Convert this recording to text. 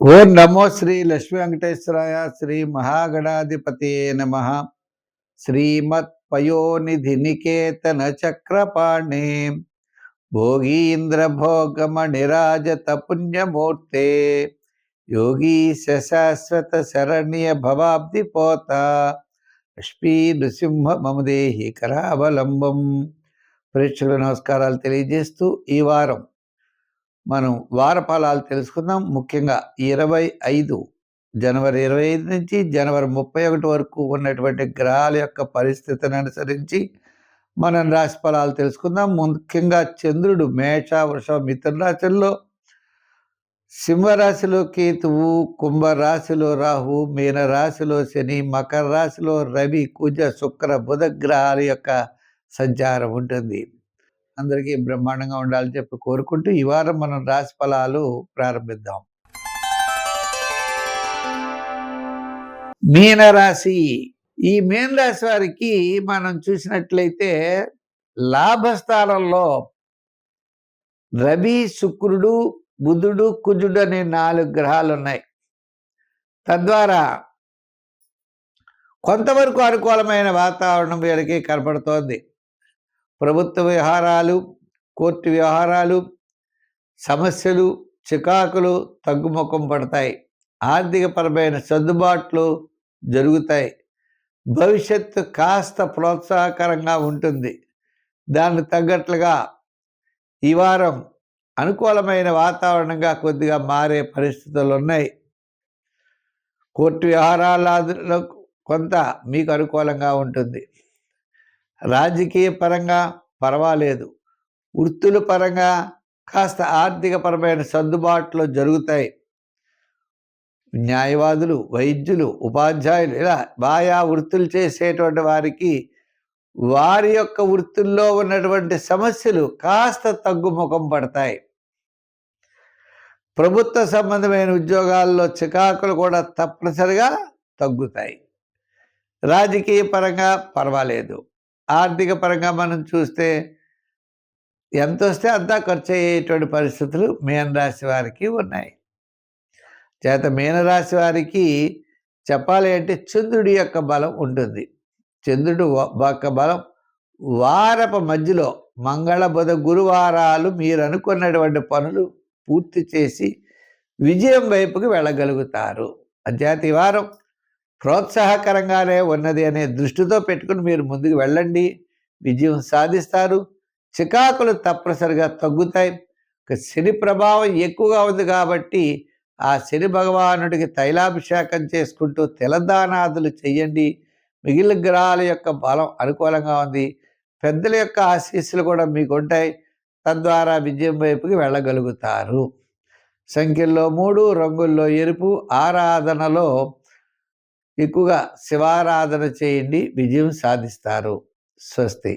ఓం నమో శ్రీ లక్ష్మీ వెంకటేశ్వరాయ శ్రీ మహాగణాధిపతియే నమ. శ్రీమత్ పయోనిధి నికేతన చక్రపాణి భోగీంద్ర భోగమణిరాజత పుణ్యమూర్తే యోగీశ శాశ్వత శరణ్య భవాబ్ది పోత లక్ష్మీ నృసింహ మమదేహి కరావలంబం. ప్రేక్షకుల నమస్కారాలు తెలియజేస్తూ ఈ వారం మనం వార ఫలాలు తెలుసుకుందాం. ముఖ్యంగా 25 జనవరి 25 నుంచి జనవరి 31 వరకు ఉన్నటువంటి గ్రహాల యొక్క పరిస్థితిని అనుసరించి మనం రాశి ఫలాలు తెలుసుకుందాం. ముఖ్యంగా చంద్రుడు మేష, వృషభ, మిథున రాశుల్లో, సింహరాశిలో కేతువు, కుంభరాశిలో రాహు, మీన రాశిలో శని, మకర రాశిలో రవి, కుజ, శుక్ర, బుధ గ్రహాల యొక్క సంచారం ఉంటుంది. అందరికీ బ్రహ్మాండంగా ఉండాలని చెప్పి కోరుకుంటూ ఈ వారం మనం రాశి ఫలాలు ప్రారంభిద్దాం. మీనరాశి. ఈ మీనరాశి వారికి మనం చూసినట్లయితే లాభస్థానంలో రవి, శుక్రుడు, బుధుడు, కుజుడు అనే 4 గ్రహాలు ఉన్నాయి. తద్వారా కొంతవరకు అనుకూలమైన వాతావరణం వీళ్ళకి కనపడుతోంది. ప్రభుత్వ వ్యవహారాలు, కోర్టు వ్యవహారాలు, సమస్యలు, చికాకులు తగ్గుముఖం పడతాయి. ఆర్థికపరమైన సర్దుబాట్లు జరుగుతాయి. భవిష్యత్తు కాస్త ప్రోత్సాహకరంగా ఉంటుంది. దానికి తగ్గట్లుగా ఈ వారం అనుకూలమైన వాతావరణంగా కొద్దిగా మారే పరిస్థితులు ఉన్నాయి. కోర్టు వ్యవహారాలలో కొంత మీకు అనుకూలంగా ఉంటుంది. రాజకీయ పరంగా పర్వాలేదు. వృత్తుల పరంగా కాస్త ఆర్థికపరమైన సర్దుబాట్లు జరుగుతాయి. న్యాయవాదులు, వైద్యులు, ఉపాధ్యాయులు ఇలా ఆయా వృత్తులు చేసేటువంటి వారికి వారి యొక్క వృత్తుల్లో ఉన్నటువంటి సమస్యలు కాస్త తగ్గుముఖం పడతాయి. ప్రభుత్వ సంబంధమైన ఉద్యోగాల్లో చికాకులు కూడా తప్పనిసరిగా తగ్గుతాయి. రాజకీయ పరంగా పర్వాలేదు. ఆర్థిక పరంగా మనం చూస్తే ఎంత వస్తే అంతా ఖర్చు అయ్యేటువంటి పరిస్థితులు మీనరాశి వారికి ఉన్నాయి. చేత మీనరాశి వారికి చెప్పాలి అంటే చంద్రుడి యొక్క బలం ఉంటుంది. చంద్రుడు యొక్క బలం వారపు మధ్యలో మంగళ, బుధ, గురువారాలు మీరు అనుకున్నటువంటి పనులు పూర్తి చేసి విజయం వైపుకి వెళ్ళగలుగుతారు. అంచేత ఈ వారం ప్రోత్సాహకరంగానే ఉన్నది అనే దృష్టితో పెట్టుకుని మీరు ముందుకు వెళ్ళండి, విజయం సాధిస్తారు. చికాకులు తప్పనిసరిగా తగ్గుతాయి. శని ప్రభావం ఎక్కువగా ఉంది కాబట్టి ఆ శని భగవానుడికి తైలాభిషేకం చేసుకుంటూ తిలదానాదులు చెయ్యండి. మిగిలిన గ్రహాల యొక్క బలం అనుకూలంగా ఉంది. పెద్దల యొక్క ఆశీస్సులు కూడా మీకు ఉంటాయి. తద్వారా విజయం వైపుకి వెళ్ళగలుగుతారు. సంఖ్యల్లో 3, రంగుల్లో ఎరుపు. ఆరాధనలో ఎక్కువగా శివారాధన చేయండి, విజయం సాధిస్తారు. స్వస్తి.